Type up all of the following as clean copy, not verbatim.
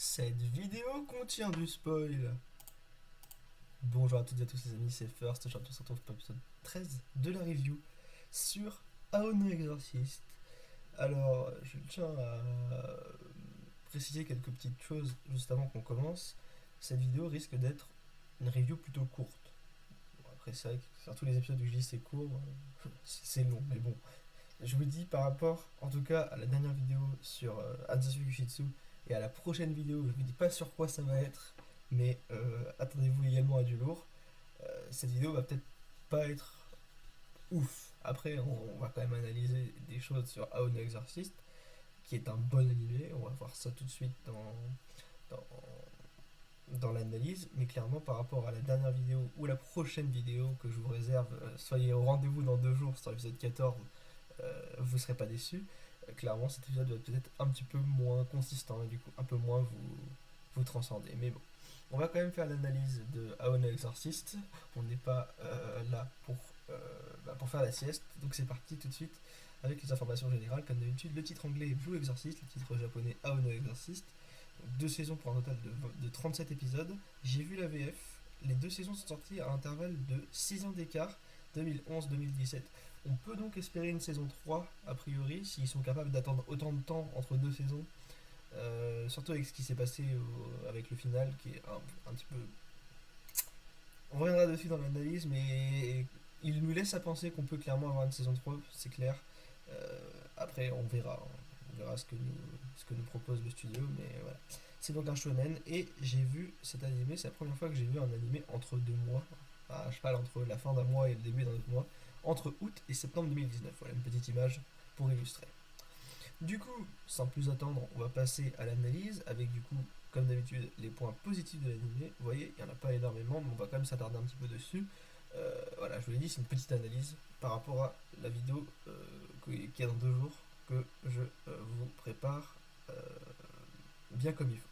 Cette vidéo contient du spoil. Bonjour à toutes et à tous les amis, c'est First, aujourd'hui on se retrouve pour l'épisode 13 de la review sur Aono Exorcist. Alors, je tiens à préciser quelques petites choses juste avant qu'on commence. Cette vidéo risque d'être une review plutôt courte. Bon, après c'est vrai que sur tous les épisodes où je dis c'est court, c'est long, mais bon. Je vous dis par rapport, en tout cas, à la dernière vidéo sur Anzasu Yushitsu et à la prochaine vidéo, je vous dis pas sur quoi ça va être, mais attendez-vous également à du lourd. Cette vidéo va peut-être pas être ouf. Après, on va quand même analyser des choses sur Aono Exorcist, qui est un bon animé. On va voir ça tout de suite dans, dans l'analyse, mais clairement par rapport à la dernière vidéo ou la prochaine vidéo que je vous réserve, soyez au rendez-vous dans 2 jours sur l'épisode 14, vous serez pas déçus. Clairement, cet épisode va peut-être un petit peu moins consistant et du coup un peu moins vous transcender. Mais bon, on va quand même faire l'analyse de Aono Exorcist. On n'est pas là pour faire la sieste. Donc c'est parti tout de suite avec les informations générales. Comme d'habitude, le titre anglais est Blue Exorcist, le titre japonais Aono Exorcist. Donc, 2 saisons pour un total de 37 épisodes. J'ai vu la VF. Les 2 saisons sont sorties à intervalle de 6 ans d'écart, 2011-2017. On peut donc espérer une saison 3, a priori, s'ils sont capables d'attendre autant de temps entre 2 saisons. Surtout avec ce qui s'est passé avec le final, qui est un petit peu... On reviendra dessus dans l'analyse, mais il nous laisse à penser qu'on peut clairement avoir une saison 3, c'est clair. Après, on verra. On verra ce que nous propose le studio, mais voilà. C'est donc un shonen, et j'ai vu cet animé, c'est la première fois que j'ai vu un animé entre 2 mois, à cheval entre la fin d'un mois et le début d'un autre mois, entre août et septembre 2019. Voilà une petite image pour illustrer. Du coup, sans plus attendre, on va passer à l'analyse avec du coup, comme d'habitude, les points positifs de l'animé. Vous voyez, il n'y en a pas énormément, mais on va quand même s'attarder un petit peu dessus. Voilà, je vous l'ai dit, c'est une petite analyse par rapport à la vidéo qui est dans 2 jours que je vous prépare bien comme il faut.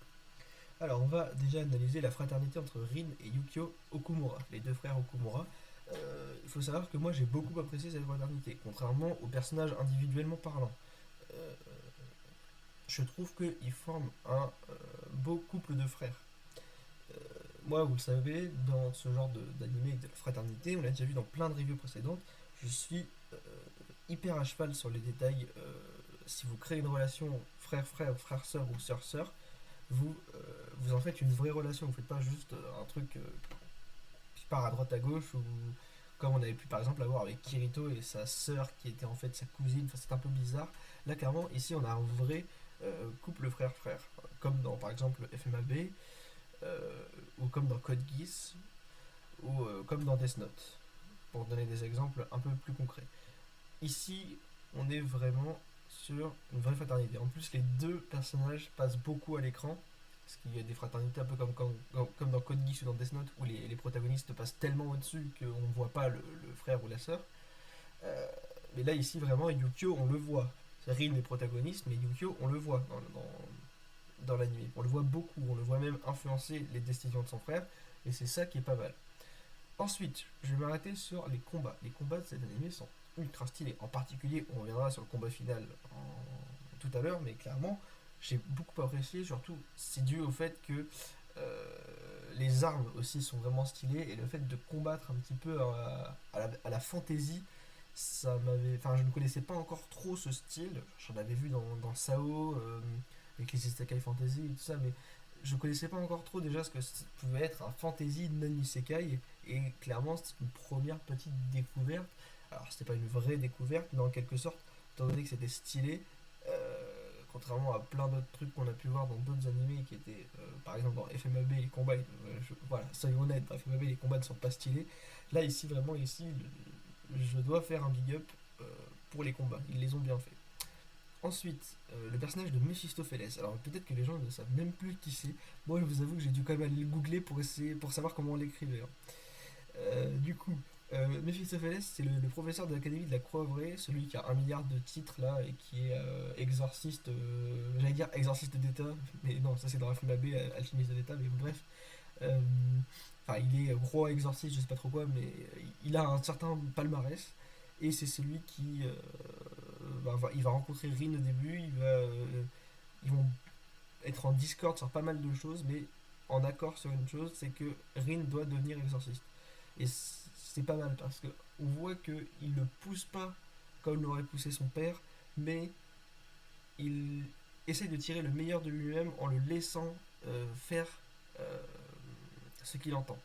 Alors, on va déjà analyser la fraternité entre Rin et Yukio Okumura, les 2 frères Okumura. Il faut savoir que moi j'ai beaucoup apprécié cette fraternité, contrairement aux personnages individuellement parlant. Euh, je trouve qu'ils forment un beau couple de frères. Euh, Moi, vous le savez, dans ce genre d'anime de la fraternité, on l'a déjà vu dans plein de reviews précédentes, je suis hyper à cheval sur les détails. Si vous créez une relation frère-frère, frère-sœur ou sœur-sœur, vous en faites une vraie relation. Vous ne faites pas juste un truc qui part à droite à gauche, ou comme on avait pu par exemple avoir avec Kirito et sa sœur qui était en fait sa cousine. Enfin, c'est un peu bizarre. Là, clairement, ici, on a un vrai couple frère-frère, comme dans par exemple FMAB, ou comme dans Code Geass, ou comme dans Death Note, pour donner des exemples un peu plus concrets. Ici, on est vraiment sur une vraie fraternité. En plus, les 2 personnages passent beaucoup à l'écran, parce qu'il y a des fraternités un peu comme dans Code Geass ou dans Death Note, où les protagonistes passent tellement au-dessus qu'on ne voit pas le frère ou la sœur. Euh, mais là, ici, vraiment, Yukio, on le voit. Rin est protagoniste, mais Yukio, on le voit dans l'anime. On le voit beaucoup, on le voit même influencer les décisions de son frère, et c'est ça qui est pas mal. Ensuite, je vais m'arrêter sur les combats. Les combats de cet anime sont ultra stylés. En particulier, on reviendra sur le combat final tout à l'heure, mais clairement, j'ai beaucoup apprécié. Surtout, c'est dû au fait que les armes aussi sont vraiment stylées, et le fait de combattre un petit peu à la fantasy, ça m'avait. Enfin, je ne connaissais pas encore trop ce style. J'en avais vu dans Sao, avec les Isekai Fantasy et tout ça, mais je connaissais pas encore trop déjà ce que ça pouvait être un fantasy non isekai, et clairement c'était une première petite découverte. Alors c'était pas une vraie découverte, mais en quelque sorte, étant donné que c'était stylé, contrairement à plein d'autres trucs qu'on a pu voir dans d'autres animés qui étaient, par exemple dans FMAB, les combats, voilà, soyons honnêtes, dans FMAB les combats ne sont pas stylés. Là ici, vraiment ici, je dois faire un big up pour les combats, ils les ont bien fait. Ensuite, le personnage de Mephistopheles. Alors peut-être que les gens ne savent même plus qui c'est. Moi, je vous avoue que j'ai dû quand même aller le googler pour savoir comment on l'écrivait, hein. Du coup, Mephistopheles, c'est le professeur de l'Académie de la Croix-Vraie, celui qui a 1 milliard de titres là et qui est exorciste, j'allais dire exorciste d'État, mais non, ça c'est dans la FMAB, alchimiste de l'État, mais bref. Euh, Enfin, il est roi exorciste, je sais pas trop quoi, mais il a un certain palmarès, et c'est celui qui il va rencontrer Rin au début, ils vont être en discorde sur pas mal de choses, mais en accord sur une chose, c'est que Rin doit devenir exorciste. Et c'est pas mal parce que on voit qu'il ne pousse pas comme l'aurait poussé son père, mais il essaie de tirer le meilleur de lui-même en le laissant faire euh, ce qu'il entend.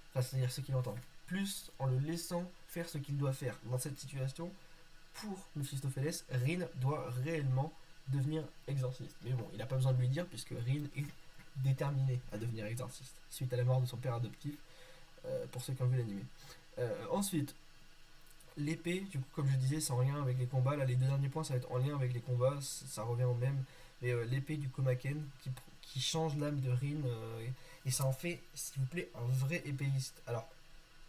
Enfin, c'est-à-dire ce qu'il entend. Plus en le laissant faire ce qu'il doit faire. Dans cette situation, pour Mephistophélès, Rin doit réellement devenir exorciste. Mais bon, il n'a pas besoin de lui dire puisque Rin est déterminé à devenir exorciste suite à la mort de son père adoptif, pour ceux qui ont vu l'animé. Ensuite, l'épée, du coup, comme je disais, c'est en lien avec les combats. Là, les deux derniers points, ça va être en lien avec les combats, ça revient au même. Mais l'épée du Komaken qui change l'âme de Rin, et ça en fait, s'il vous plaît, un vrai épéiste. Alors,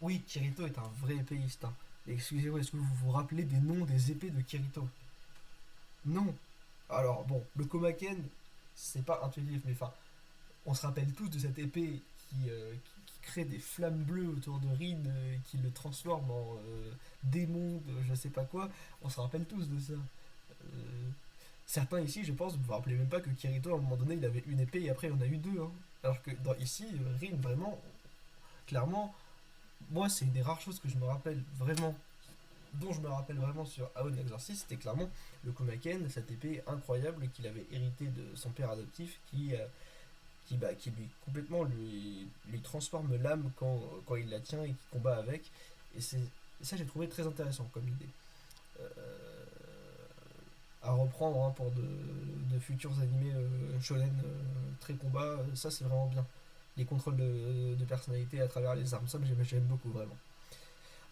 oui, Kirito est un vrai épéiste, hein. Excusez-moi, est-ce que vous vous rappelez des noms des épées de Kirito? Non. Alors, bon, le Komaken, c'est pas intuitif, mais enfin, on se rappelle tous de cette épée qui crée des flammes bleues autour de Rin, qui le transforme en démon de je sais pas quoi. On se rappelle tous de ça. Euh, Certains ici, je pense, vous vous rappelez même pas que Kirito, à un moment donné, il avait une épée et après il en a eu deux, hein. Alors que ici, Rin, vraiment, clairement, moi, c'est une des rares choses que je me rappelle vraiment, dont je me rappelle vraiment sur Aon Exorcist, c'était clairement le Komaken, cette épée incroyable qu'il avait hérité de son père adoptif, qui lui complètement lui transforme l'âme quand il la tient et qu'il combat avec. Et ça, j'ai trouvé très intéressant comme idée. Euh, à reprendre, hein, pour de futurs animés shonen très combat, ça c'est vraiment bien. Les contrôles de personnalité à travers les armes, ça j'aime beaucoup vraiment.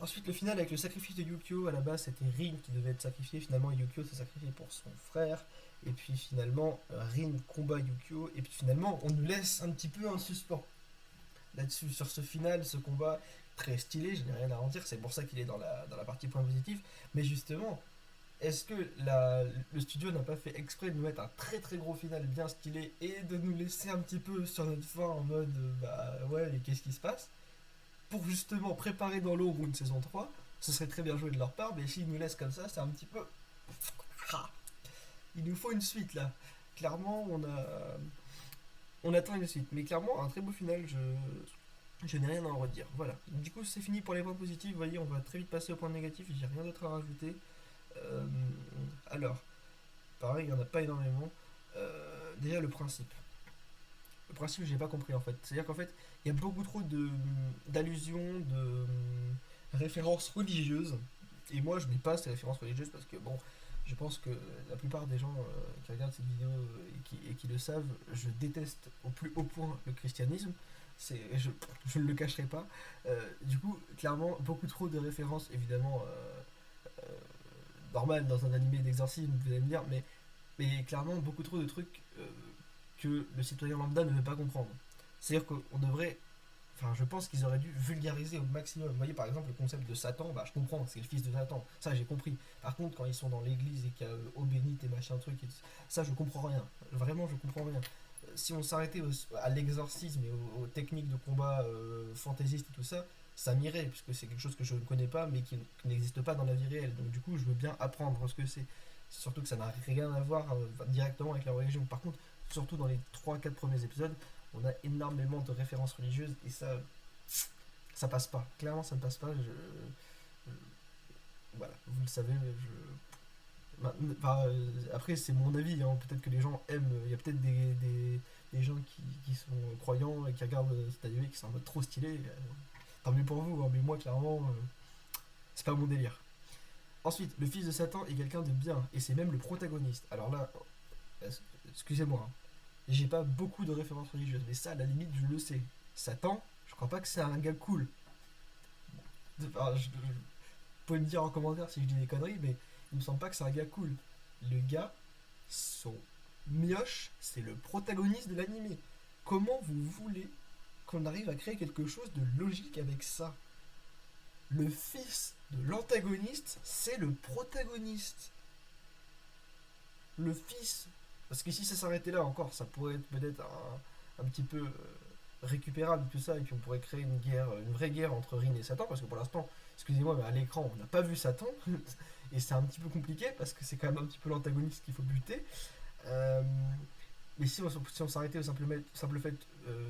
Ensuite, le final avec le sacrifice de Yukio, à la base c'était Rin qui devait être sacrifié, finalement Yukio s'est sacrifié pour son frère, et puis finalement Rin combat Yukio, et puis finalement on nous laisse un petit peu un suspens là-dessus, sur ce final, ce combat très stylé, je n'ai rien à en dire, c'est pour ça qu'il est dans la partie point positif, mais justement, est-ce que le studio n'a pas fait exprès de nous mettre un très très gros final bien stylé et de nous laisser un petit peu sur notre fin en mode bah ouais, mais qu'est-ce qui se passe pour justement préparer dans l'ombre une saison 3? Ce serait très bien joué de leur part, mais s'ils nous laissent comme ça, c'est un petit peu. Il nous faut une suite là. Clairement, on attend une suite. Mais clairement, un très beau final, je n'ai rien à en redire. Voilà. Du coup, c'est fini pour les points positifs. Vous voyez, on va très vite passer aux points négatifs. J'ai rien d'autre à rajouter. Euh, alors, pareil, il n'y en a pas énormément. Déjà, le principe. Le principe, j'ai pas compris en fait. C'est-à-dire qu'en fait, il y a beaucoup trop d'allusions, de références religieuses. Et moi, je n'ai pas ces références religieuses parce que, bon, je pense que la plupart des gens qui regardent cette vidéo et qui le savent, je déteste au plus haut point le christianisme. Je ne le cacherai pas. Du coup, clairement, beaucoup trop de références, évidemment, euh, normales dans un animé d'exorcisme, vous allez me dire, mais clairement, beaucoup trop de trucs que le citoyen lambda ne veut pas comprendre. C'est-à-dire qu'on devrait. Enfin, je pense qu'ils auraient dû vulgariser au maximum. Vous voyez, par exemple, le concept de Satan, bah, je comprends, c'est le fils de Satan. Ça, j'ai compris. Par contre, quand ils sont dans l'église et qu'il y a eau bénite et machin truc, ça, je comprends rien. Vraiment, je comprends rien. Si on s'arrêtait à l'exorcisme et aux techniques de combat fantaisistes et tout ça, ça m'irait, puisque c'est quelque chose que je ne connais pas, mais qui n'existe pas dans la vie réelle. Donc, du coup, je veux bien apprendre ce que c'est. Surtout que ça n'a rien à voir directement avec la religion. Par contre, surtout dans les trois quatre premiers épisodes, on a énormément de références religieuses et ça passe pas. Clairement, ça ne passe pas. Voilà, vous le savez, enfin, après, c'est mon avis, hein. Peut-être que les gens aiment. Il y a peut-être des gens qui sont croyants et qui regardent cet anime et qui sont en mode trop stylé. Tant mieux pour vous, hein, mais moi, clairement, c'est pas mon délire. Ensuite, le fils de Satan est quelqu'un de bien et c'est même le protagoniste. Alors là, excusez-moi, hein, j'ai pas beaucoup de références religieuses, mais ça, à la limite, je le sais. Satan, je crois pas que c'est un gars cool. Enfin, vous pouvez me dire en commentaire si je dis des conneries, mais il me semble pas que c'est un gars cool. Le gars, son mioche, c'est le protagoniste de l'animé. Comment vous voulez qu'on arrive à créer quelque chose de logique avec ça? Le fils de l'antagoniste, c'est le protagoniste. Le fils. Parce que si ça s'arrêtait là encore, ça pourrait être peut-être un petit peu récupérable tout ça, et puis on pourrait créer une vraie guerre entre Rin et Satan, parce que pour l'instant, excusez-moi, mais à l'écran, on n'a pas vu Satan, et c'est un petit peu compliqué, parce que c'est quand même un petit peu l'antagoniste qu'il faut buter. Euh, Mais si on s'arrêtait au simple fait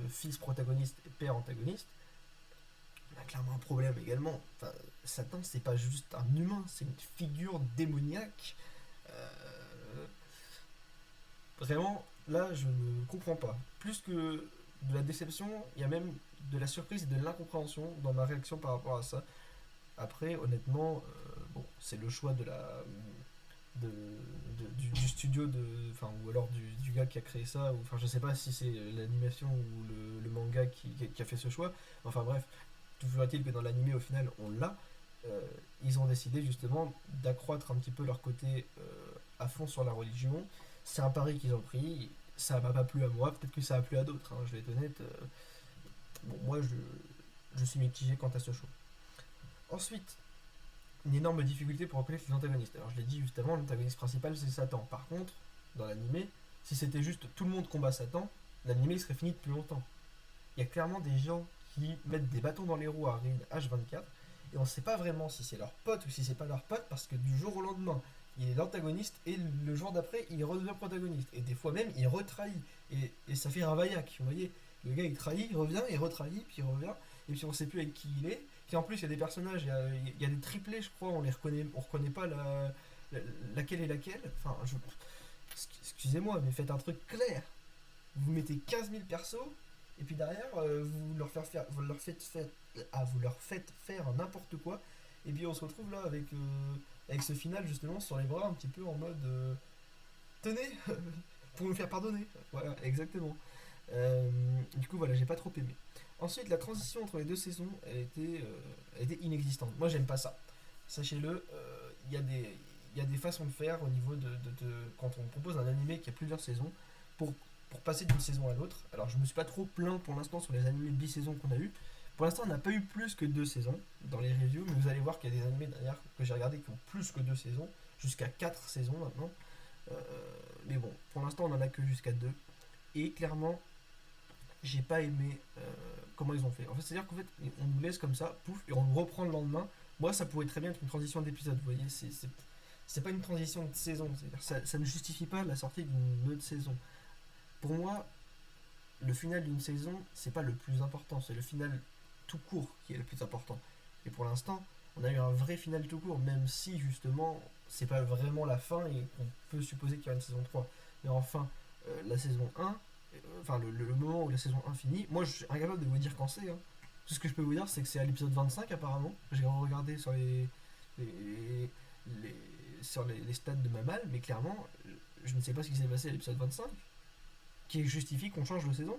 fils protagoniste et père antagoniste, on a clairement un problème également. Enfin, Satan, c'est pas juste un humain, c'est une figure démoniaque. Euh, Vraiment, là, je ne comprends pas. Plus que de la déception, il y a même de la surprise et de l'incompréhension dans ma réaction par rapport à ça. Après, honnêtement, bon, c'est le choix du studio enfin, ou alors du gars qui a créé ça, ou enfin, je sais pas si c'est l'animation ou le manga qui a fait ce choix. Enfin bref, toujours est-il que dans l'animé, au final, on l'a. Euh, Ils ont décidé justement d'accroître un petit peu leur côté à fond sur la religion. C'est un pari qu'ils ont pris. Ça m'a pas plu à moi, peut-être que ça a plu à d'autres, hein, je vais être honnête. Bon, moi, je suis mitigé quant à ce choix. Ensuite, une énorme difficulté pour reconnaître les antagonistes. Alors, je l'ai dit juste avant, l'antagoniste principal, c'est Satan. Par contre, dans l'animé, si c'était juste tout le monde combat Satan, l'animé serait fini depuis longtemps. Il y a clairement des gens qui mettent des bâtons dans les roues à Rin H24 et on ne sait pas vraiment si c'est leur pote ou si c'est pas leur pote parce que du jour au lendemain, il est l'antagoniste et le jour d'après, il redevient protagoniste. Et des fois même, il retrahit. Et ça fait Ravaillac, vous voyez. Le gars, il trahit, il revient, il retrahit, puis il revient. Et puis on ne sait plus avec qui il est. Puis en plus, il y a des personnages, il y a des triplés, je crois, on reconnaît pas laquelle est laquelle. Enfin, excusez-moi, mais faites un truc clair. Vous mettez 15 000 persos, et puis derrière, vous leur faites faire n'importe quoi, et puis on se retrouve là avec ce final justement sur les bras, un petit peu en mode tenez, pour me faire pardonner. Voilà, exactement. Du coup, voilà, j'ai pas trop aimé. Ensuite, la transition entre les deux saisons, elle était inexistante. Moi, j'aime pas ça. Sachez-le, il y a des façons de faire au niveau quand on propose un animé qui a plusieurs saisons pour, pour passer d'une saison à l'autre. Alors, je me suis pas trop plaint pour l'instant sur les animés bi-saisons qu'on a eu. Pour l'instant, on n'a pas eu plus que deux saisons dans les reviews, mais vous allez voir qu'il y a des animés derrière que j'ai regardé qui ont plus que deux saisons, jusqu'à quatre saisons maintenant. Euh, mais bon, pour l'instant, on en a que jusqu'à deux. Et clairement, j'ai pas aimé comment ils ont fait. En fait, c'est-à-dire qu'en fait, on nous laisse comme ça, pouf, et on nous reprend le lendemain. Moi, ça pourrait très bien être une transition d'épisode, vous voyez, c'est pas une transition de saison, c'est-à-dire ça ne justifie pas la sortie d'une autre saison. Pour moi, le final d'une saison, c'est pas le plus important, c'est le final tout court qui est le plus important. Et pour l'instant, on a eu un vrai final tout court, même si justement, c'est pas vraiment la fin et qu'on peut supposer qu'il y aura une saison 3. Mais enfin, la saison 1, enfin le moment où la saison 1 finit, moi je suis incapable de vous dire quand c'est. Hein. Tout ce que je peux vous dire, c'est que c'est à l'épisode 25 apparemment. J'ai regardé sur les, les- sur les stats de ma malle, mais clairement, je ne sais pas ce qui s'est passé à l'épisode 25, qui justifie qu'on change de saison.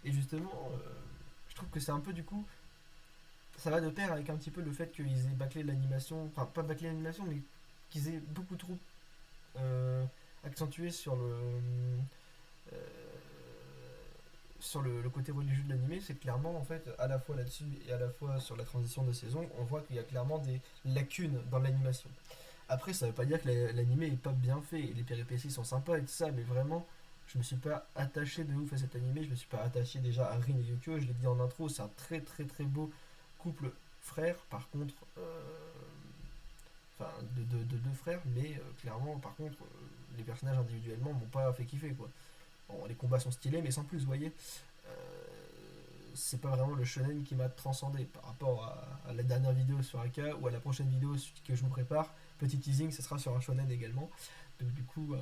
Et justement, je trouve que c'est un peu du coup, ça va de pair avec un petit peu le fait qu'ils aient bâclé l'animation, enfin pas bâclé l'animation, mais qu'ils aient beaucoup trop euh, accentué euh, sur le côté religieux de l'animé. C'est clairement en fait à la fois là-dessus et à la fois sur la transition de saison, on voit qu'il y a clairement des lacunes dans l'animation. Après, ça veut pas dire que l'animé est pas bien fait, et les péripéties sont sympas et tout ça, mais vraiment, je me suis pas attaché de ouf à cet animé, je me suis pas attaché déjà à Rin et Yukio, je l'ai dit en intro, c'est un très très très beau couple frère, par contre, enfin de deux frères, mais clairement, par contre, les personnages individuellement m'ont pas fait kiffer quoi. Bon, les combats sont stylés, mais sans plus, vous voyez. Euh, c'est pas vraiment le shonen qui m'a transcendé par rapport à la dernière vidéo sur Aka ou à la prochaine vidéo que je vous prépare. Petit teasing, ce sera sur un shonen également. Donc, du coup,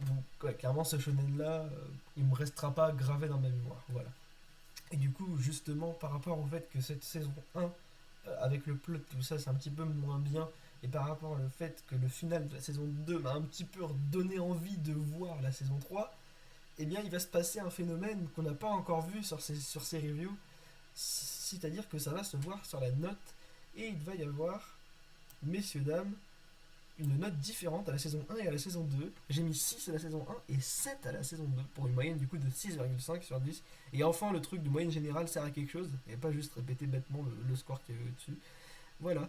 donc, ouais, clairement, ce shonen là, il me restera pas gravé dans ma mémoire. Voilà. Et du coup, justement, par rapport au fait que cette saison 1, avec le plot, tout ça, c'est un petit peu moins bien, et par rapport au fait que le final de la saison 2 m'a un petit peu donné envie de voir la saison 3, eh bien, il va se passer un phénomène qu'on n'a pas encore vu sur ces reviews, c'est-à-dire que ça va se voir sur la note, et il va y avoir, messieurs, dames, une note différente à la saison 1 et à la saison 2. J'ai mis 6 à la saison 1 et 7 à la saison 2 pour une moyenne du coup de 6,5 sur 10. Et enfin, le truc de moyenne générale sert à quelque chose et pas juste répéter bêtement le score qu'il y avait au-dessus. Voilà.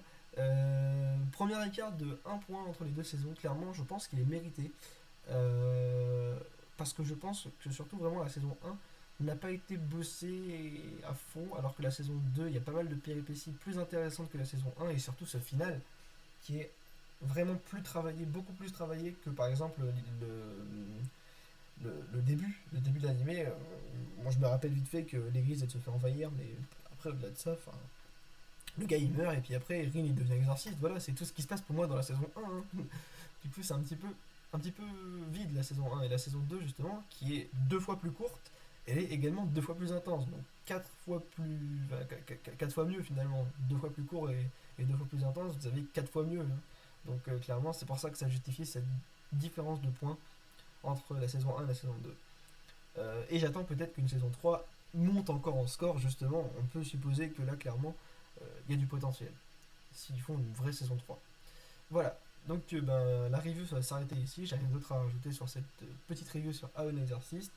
Premier écart de 1 point entre les deux saisons. Clairement, je pense qu'il est mérité. Parce que je pense que surtout vraiment la saison 1 n'a pas été bossée à fond, alors que la saison 2, il y a pas mal de péripéties plus intéressantes que la saison 1 et surtout ce final qui est vraiment plus travaillé, beaucoup plus travaillé que par exemple le début de l'animé. Moi je me rappelle vite fait que l'église elle se fait envahir, mais après au-delà de ça, enfin, le gars il meurt et puis après Rin il devient exorciste. Voilà, c'est tout ce qui se passe pour moi dans la saison 1. Hein. Du coup c'est un petit peu vide la saison 1 et la saison 2 justement, qui est deux fois plus courte. Elle est également deux fois plus intense, donc quatre fois plus, enfin, quatre fois mieux finalement, deux fois plus court et deux fois plus intense. Vous avez quatre fois mieux. Hein. Donc clairement c'est pour ça que ça justifie cette différence de points entre la saison 1 et la saison 2. Et j'attends peut-être qu'une saison 3 monte encore en score, justement. On peut supposer que là, clairement, il y a du potentiel. S'ils font une vraie saison 3. Voilà. Donc, ben, la review va s'arrêter ici. J'ai rien d'autre à rajouter sur cette petite review sur Aon Exorcist.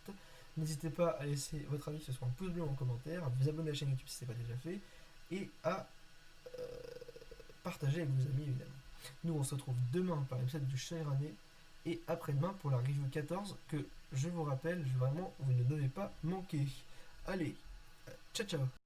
N'hésitez pas à laisser votre avis, que ce soit en pouce bleu ou en commentaire, à vous abonner à la chaîne YouTube si ce n'est pas déjà fait, et à euh, partager avec vos amis, évidemment. Nous, on se retrouve demain par l'épisode du Shairanais et après-demain pour la review 14 que je vous rappelle, vraiment, vous ne devez pas manquer. Allez, ciao ciao.